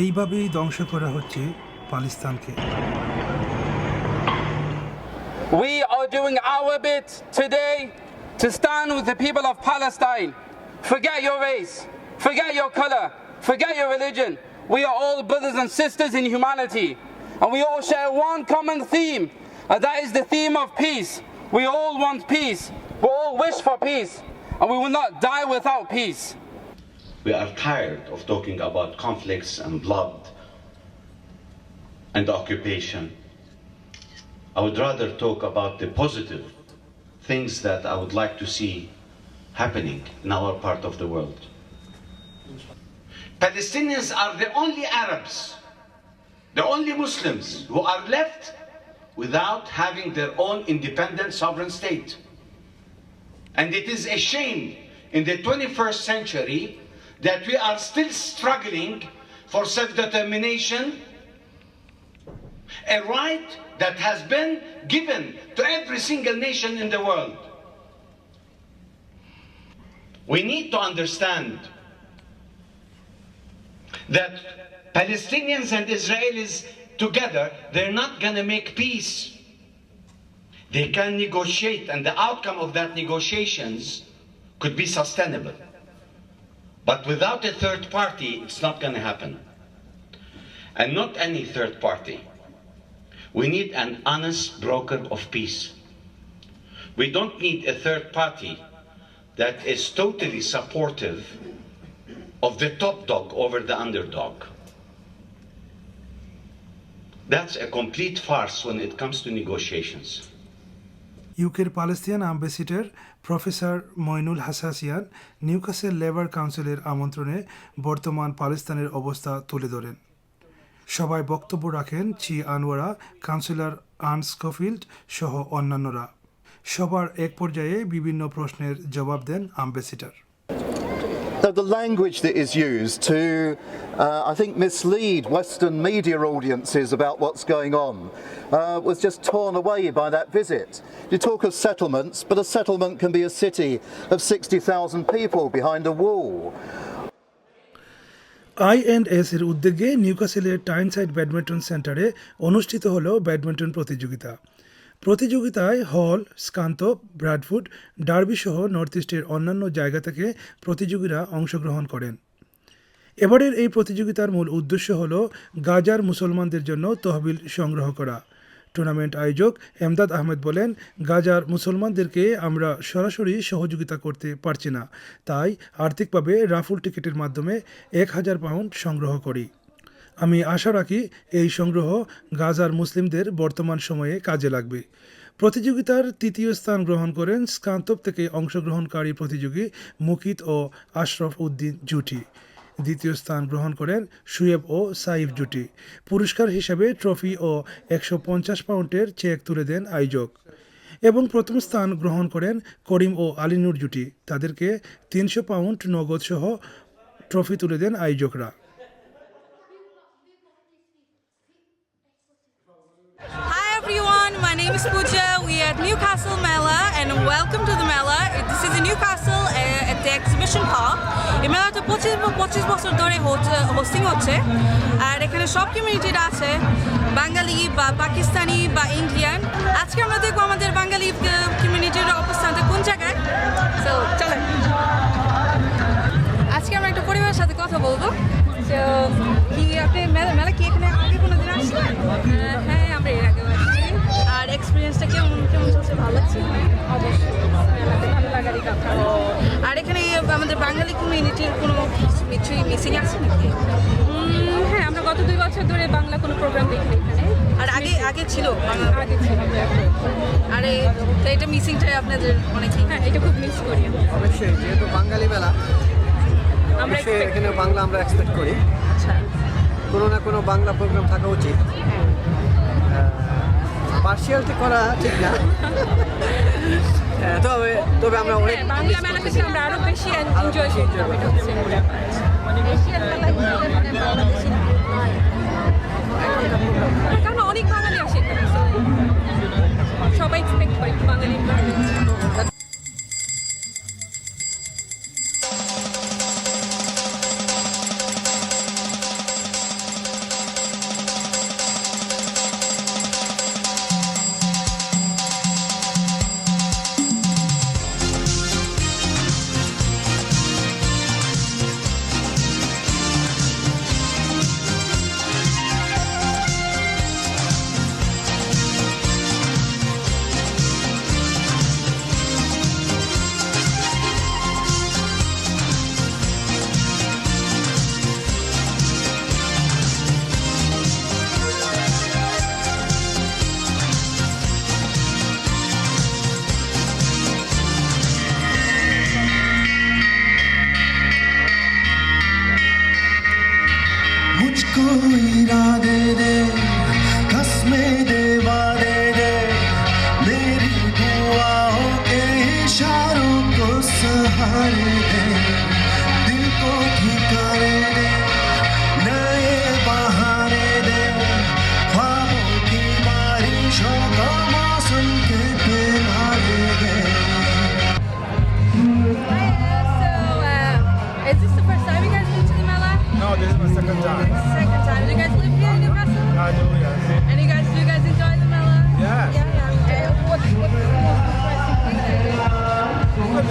এইভাবেই ধ্বংস করা হচ্ছে পাকিস্তানকে। We are doing our bit today to stand with the people of Palestine. Forget your race, forget your color, forget your religion. We are all brothers and sisters in humanity, and we all share one common theme, and that is the theme of peace. We all want peace, we all wish for peace, and we will not die without peace. We are tired of talking about conflicts and blood and occupation. I would rather talk about the positive things that I would like to see happening in our part of the world. Palestinians are the only Arabs, the only Muslims who are left without having their own independent sovereign state. And it is a shame in the 21st century that we are still struggling for self-determination, a right that has been given to every single nation in the world. We need to understand that Palestinians and Israelis together, they're not going to make peace. They can negotiate, and the outcome of that negotiations could be sustainable. But without a third party, it's not going to happen. And not any third party. We need an honest broker of peace. We don't need a third party that is totally supportive of the top dog over the underdog. That's a complete farce when it comes to negotiations. ইউকের Palestinian ambassador professor Manuel Hassassian Newcastle Labour কাউন্সিলের আমন্ত্রণে বর্তমান পাকিস্তানের অবস্থা তুলে ধরেন। সভায় বক্তব্য রাখেন চি আনোয়ারা, কাউন্সিলর আন স্কফিল্ড সহ অন্যান্যরা। সবার এক পর্যায়ে বিভিন্ন প্রশ্নের জবাব দেন ambassador. The language that is used to, I think, mislead Western media audiences about what's going on was just torn away by that visit. You talk of settlements, but a settlement can be a city of 60,000 people behind a wall. INS এর উদ্যোগে নিউক্যাসলের টাইনসাইড badminton সেন্টারে অনুষ্ঠিত হলো badminton প্রতিযোগিতা। প্রতিযোগিতায় হল, স্কান্তপ, ব্র্যাডফুড, derby সহ north ইস্টের অন্যান্য জায়গা থেকে প্রতিযোগীরা অংশগ্রহণ করেন। এবারের এই প্রতিযোগিতার মূল উদ্দেশ্য হল গাজার মুসলমানদের জন্য তহবিল সংগ্রহ করা। টুর্নামেন্ট আয়োজক এমদাদ আহমেদ বলেন, গাজার মুসলমানদেরকে আমরা সরাসরি সহযোগিতা করতে পারছি না, তাই আর্থিকভাবে রাফুল টিকিটের মাধ্যমে 1000 পাউন্ড সংগ্রহ করি। আমি আশা রাখি এই সংগ্রহ গাজার মুসলিমদের বর্তমান সময়ে কাজে লাগবে। প্রতিযোগিতার তৃতীয় স্থান গ্রহণ করেন স্কান্তপ থেকে অংশগ্রহণকারী প্রতিযোগী মুকিত ও আশরফ উদ্দিন জুটি। দ্বিতীয় স্থান গ্রহণ করেন শুয়েব ও সাইফ জুটি। পুরস্কার হিসেবে ট্রফি ও 150 পাউন্ডের চেক তুলে দেন আয়োজক। এবং প্রথম স্থান গ্রহণ করেন করিম ও আলিনুর জুটি। তাদেরকে 300 পাউন্ড নগদ সহ ট্রফি তুলে দেন আয়োজকরা। My name is Pooja. We are at Newcastle Mela and welcome to the Mela. This is in Newcastle at the exhibition park. এই মেলাটা 25 বছর ধরে হোস্টিং হচ্ছে, আর এখানে সব কমিউনিটিরা আছে, বাঙালি বা পাকিস্তানি বা ইন্ডিয়ান। আজকে আমরা দেখবো আমাদের বাঙালি কমিউনিটির অবস্থানটা কোন জায়গায়। তো চলেন আজকে আমরা একটা পরিবারের সাথে কথা বলবো। তো কি আপনি মেলা কি এখানে আগে কোনো দিন আসলেন? হ্যাঁ, আমরা এর আগে আসছি। আর এক্সপিরিয়েন্সটা কেমন চলছে? ভালো লাগছে? অবশ্যই, মেলাতে ভালো লাগারই কথা। আর এখানে আমাদের বাঙালি কমিউনিটির কোনো কিছুই মিসিং আছে নাকি? হ্যাঁ, আমরা গত 2 বছর ধরে বাংলা কোনো প্রোগ্রাম দেখি এখানে। আর আগে ছিল? আগে ছিল। আরে এটা মিসিংটা আপনাদের অনেকই? হ্যাঁ, এটা খুব মিস করি। অবশ্যই, যেহেতু বাঙালি মেলা আমরা এখানে বাংলা আমরা এক্সপেক্ট করি। আচ্ছা, কোনো না কোনো বাংলা প্রোগ্রাম থাকা উচিত। পার্সিয়ালিটি করা ঠিক না, তবে আমরা অনেক বাংলা মেলা থেকে আমরা আরো বেশি এনজয় করতাম। এটা হচ্ছে কারণ অনেক বাঙালি আসে এখানে, সবাই এক্সপেক্ট করে বাঙালি।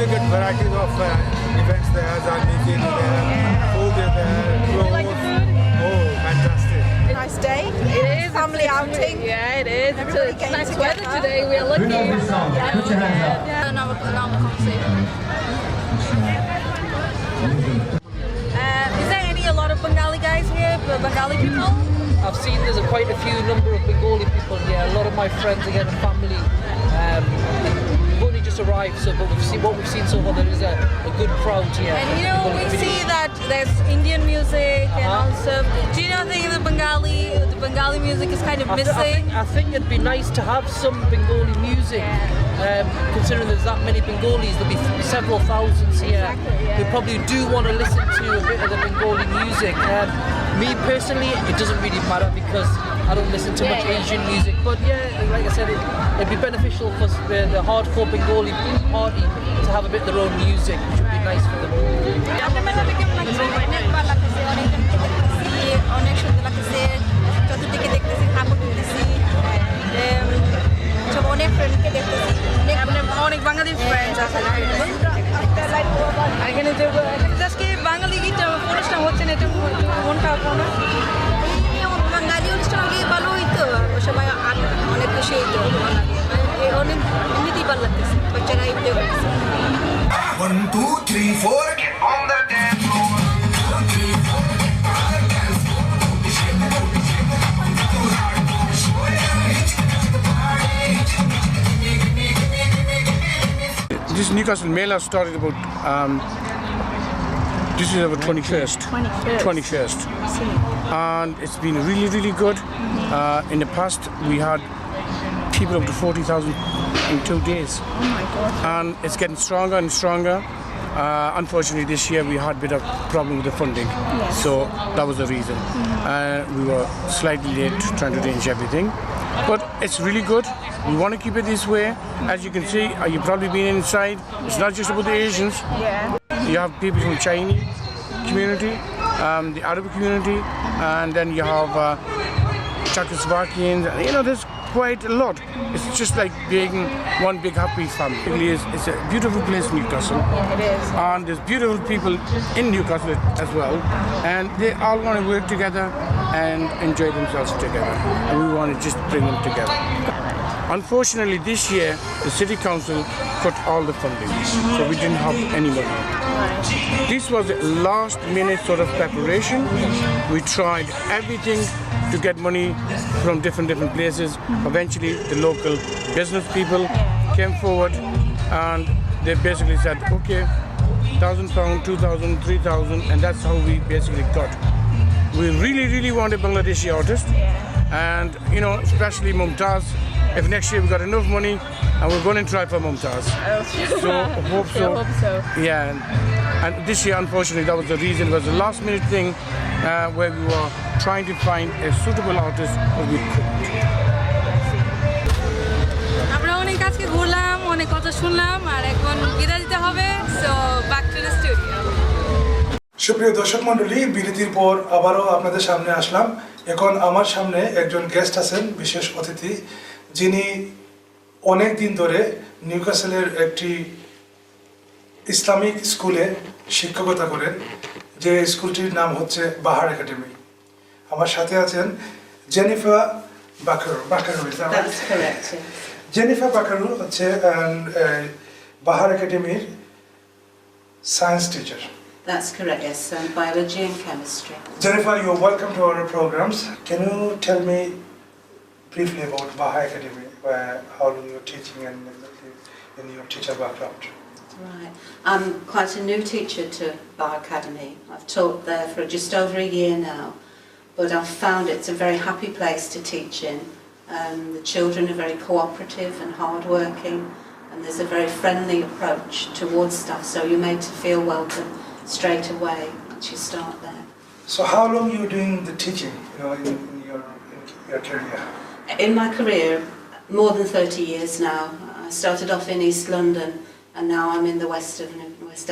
you get varieties of events there, music there, food is there, clothes. like the food? Oh, fantastic. Nice day. It is. Family outing. Yeah, it is. It's nice weather today. We're lucky. Is there a lot of Bengali guys here? Bengali people? I've seen there's quite a few number of Bengali people here. A lot of my friends again and family. We've only just arrived, so but what we've seen so far, there is a good crowd here. And we see that there's Indian music and also. Do you not think the Bengali music is kind of missing? I think it'd be nice to have some Bengali music. Considering there's that many Bengalis, there'll be several thousands here. We probably do want to listen to a bit of the Bengali music. Me personally, it doesn't really matter because I don't listen to much Asian music. But yeah, like I said, it'd be beneficial for the hardcore Bengali party to have a bit of their own music, which would be nice for them. অনেক বাঙালি friends আছে এখানে যে আজকে বাঙালি গীত অনুষ্ঠান হচ্ছে না এটা মন খারাপ না বাঙালি অনুষ্ঠান আগে ভালো হইতো সবাই অনেক বেশি হইতো অনেক এমনিতেই ভালো লাগতেছে বাচ্চারা এমনিতেও করতেছে 1 2 3 4 get on the dance floor 1 2 3 4 This Newcastle Mela started about, this is our 21st. 21st. And it's been really, really good. In the past, we had people up to 40,000 in 2 days. Oh my God. And it's getting stronger and stronger. Unfortunately, this year we had a bit of problem with the funding. Yes. So that was the reason. We were slightly late trying to arrange everything. But it's really good. We want to keep it this way. As you can see, you've probably been inside. It's not just about the Asians. Yeah. You have people from Chinese community, the Arab community, and then you have Czechoslovakians. There's quite a lot. It's just like being one big happy family. It's a beautiful place, Newcastle. Yeah, it is. And there's beautiful people in Newcastle as well. And they all want to work together and enjoy themselves together. And we want to just bring them together. Unfortunately, this year, the City Council cut all the funding, so we didn't have any money. This was the last minute sort of preparation. We tried everything to get money from different places. Eventually, the local business people came forward and they basically said, okay, £1,000, 2,000, 3,000, and that's how we basically got. We really, really want a Bangladeshi artist, and especially Mumtaz. If next year we got enough money, and we're going to try for Mumtaz. So I hope so. Yeah, and this year, unfortunately, that was the reason. It was a last-minute thing where we were trying to find a suitable artist, but we couldn't. আমরা অনেক আজকে ঘুরলাম, অনেক কথা শুনলাম, আর এখন বিদায় দিতে হবে। So back to the studio. সুপ্রিয় দর্শক মণ্ডলী, বিরতির পর আবারও আপনাদের সামনে আসলাম। এখন আমার সামনে একজন গেস্ট আছেন, বিশেষ অতিথি, যিনি অনেক দিন ধরে নিউক্যাসলের একটি ইসলামিক স্কুলে শিক্ষকতা করেন, যে স্কুলটির নাম হচ্ছে বাহার একাডেমি। আমার সাথে আছেন জেনিফার বাকারু। That's correct. জেনিফার বাকারু হচ্ছে বাহার একাডেমির science teacher. That's correct, yes, biology and chemistry. Jennifer, you're welcome to our programs. Can you tell me briefly about Baha Academy, how you're teaching and your teacher background? Right. I'm quite a new teacher to Baha Academy. I've taught there for just over a year now, but I've found it's a very happy place to teach in. The children are very cooperative and hard-working, and there's a very friendly approach towards staff, so you're made to feel welcome straight away once you start there. So how long are you doing the teaching, in your career? In my career, more than 30 years now. I started off in East London, and now I'm in the West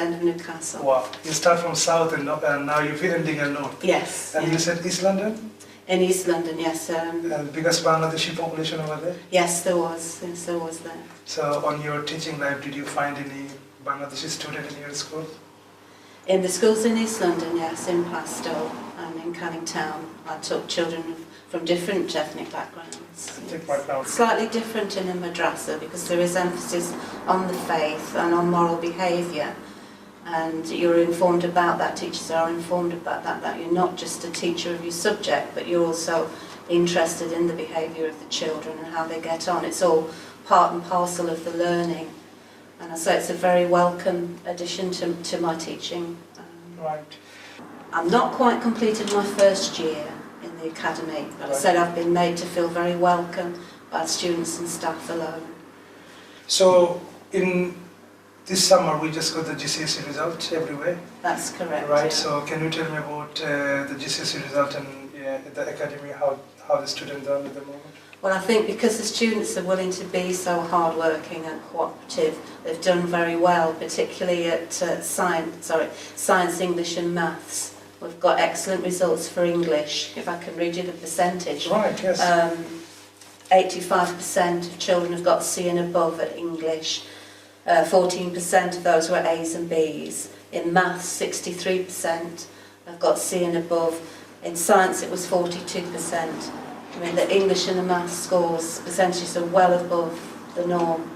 End of Newcastle. Wow, you start from south and now you're ending in north. Yes. And you said East London? In East London, yes. And the biggest Bangladeshi population over there? Yes, there was there. So on your teaching life, did you find any Bangladeshi student in your school? In the schools in East London, yes, in Plaistow and in Canning Town, I took children from different ethnic backgrounds. Slightly different in a madrasa because there is emphasis on the faith and on moral behaviour, and you're informed about that, teachers are informed about that you're not just a teacher of your subject, but you're also interested in the behaviour of the children and how they get on. It's all part and parcel of the learning. And so it's a very welcome addition to my teaching. Right. I'm not quite completed my first year in the academy, but I said I've been made to feel very welcome by students and staff alone. So in this summer we just got the GCSE result everywhere. That's correct. Right, yeah. so can you tell me about the GCSE result and the academy, how the students are at the moment? Well, I think because the students are willing to be so hard-working and cooperative, they've done very well, particularly at science, English and maths. We've got excellent results for English, if I can read you the percentage. Right, yes. 85% of children have got C and above at English. 14% of those were A's and B's. In maths, 63% have got C and above. In science, it was 42%. I mean, the English and the maths scores percentages are well above the norm.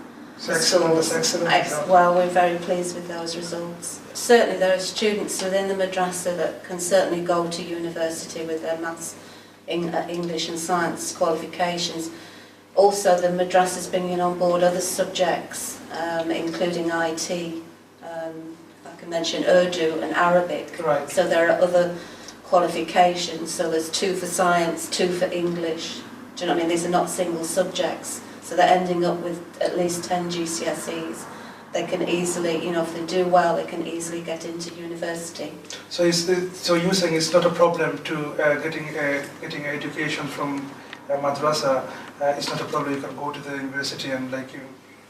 Excellent. Well, we're very pleased with those results. Certainly, there are students within the madrasa that can certainly go to university with their maths, English and science qualifications. Also, the madrasa is bringing on board other subjects, including IT. I can mention Urdu and Arabic. Right. So there are other qualifications, so there's 2 for science, 2 for English. Do you know what I mean? These are not single subjects, so they're ending up with at least 10 GCSEs. They can easily, if they do well, they can easily get into university. So you're saying it's not a problem to getting education from madrasa. It's not a problem. You can go to the university and you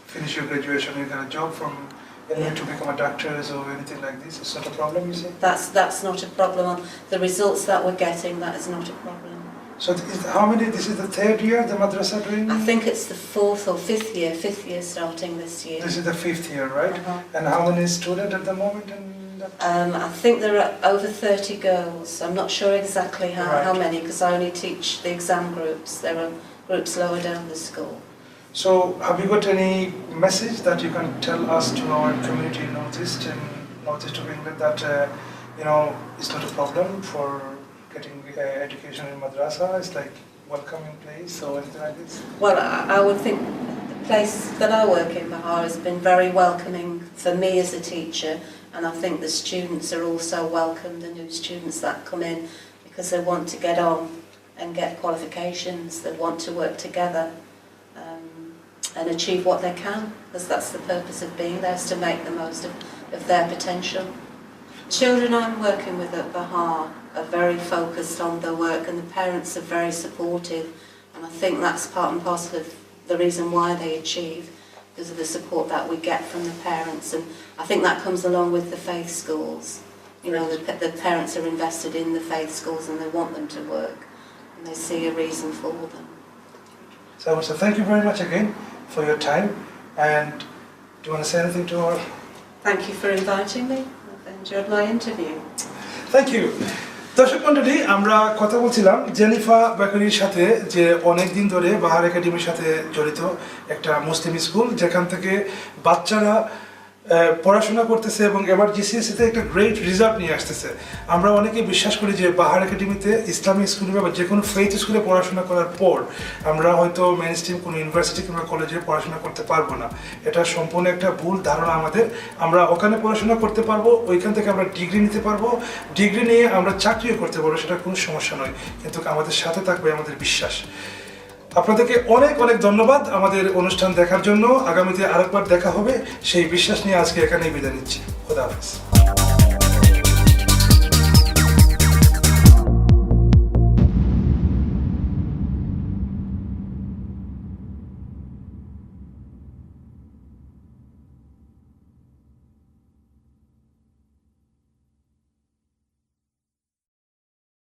finish your graduation, you get a job from. To become a doctor or anything like this, it's not a problem, you say? That's not a problem. The results that we're getting, that is not a problem. So how many, this is the 3rd year the madrasa doing? I think it's the 4th or 5th year starting this year. This is the 5th year, right? Uh-huh. And how many students at the moment? I think there are over 30 girls. I'm not sure exactly how many because I only teach the exam groups. There are groups lower down the school. So, have you got any message that you can tell us to our community in Northeast of England that it's not a problem for getting education in madrasa? It's like welcoming place or anything like this? Well, I would think the place that I work in, Bahar, has been very welcoming for me as a teacher, and I think the students are also welcome, the new students that come in, because they want to get on and get qualifications, they want to work together. And achieve what they can, because that's the purpose of being there, is to make the most of their potential. Children I'm working with at Bahar are very focused on their work, and the parents are very supportive, and I think that's part and parcel of the reason why they achieve, because of the support that we get from the parents, and I think that comes along with the faith schools. The parents are invested in the faith schools and they want them to work, and they see a reason for them. So thank you very much again for your time, and do you want to say anything to our... Thank you for inviting me. I've enjoyed my interview. Thank you. দর্শক মণ্ডলী, আমরা কথা বলছিলাম জেনিফা বেকারির সাথে, যে অনেক দিন ধরে বাহার একাডেমির সাথে জড়িত একটা মুসলিম স্কুল, যেখান থেকে বাচ্চারা পড়াশোনা করতেছে এবং এবার জিসিএসসিতে একটা গ্রেট রেজাল্ট নিয়ে আসতেছে। আমরা অনেকেই বিশ্বাস করি যে বাহার একাডেমিতে ইসলামিক স্কুলে বা যে কোনো ফেইথ স্কুলে পড়াশোনা করার পর আমরা হয়তো মেইন স্ট্রিম কোনো ইউনিভার্সিটি কিংবা কলেজে পড়াশোনা করতে পারবো না। এটা সম্পূর্ণ একটা ভুল ধারণা আমাদের। আমরা ওখানে পড়াশোনা করতে পারবো, ওইখান থেকে আমরা ডিগ্রি নিতে পারবো, ডিগ্রি নিয়ে আমরা চাকরিও করতে পারবো, সেটা কোনো সমস্যা নয়, কিন্তু আমাদের সাথে থাকবে আমাদের বিশ্বাস। আপনাদেরকে অনেক অনেক ধন্যবাদ আমাদের অনুষ্ঠান দেখার জন্য। আগামীতে আরেকবার দেখা হবে সেই বিশ্বাস নিয়ে আজকে এখানেই বিদায় নিচ্ছি। খোদা হাফেজ।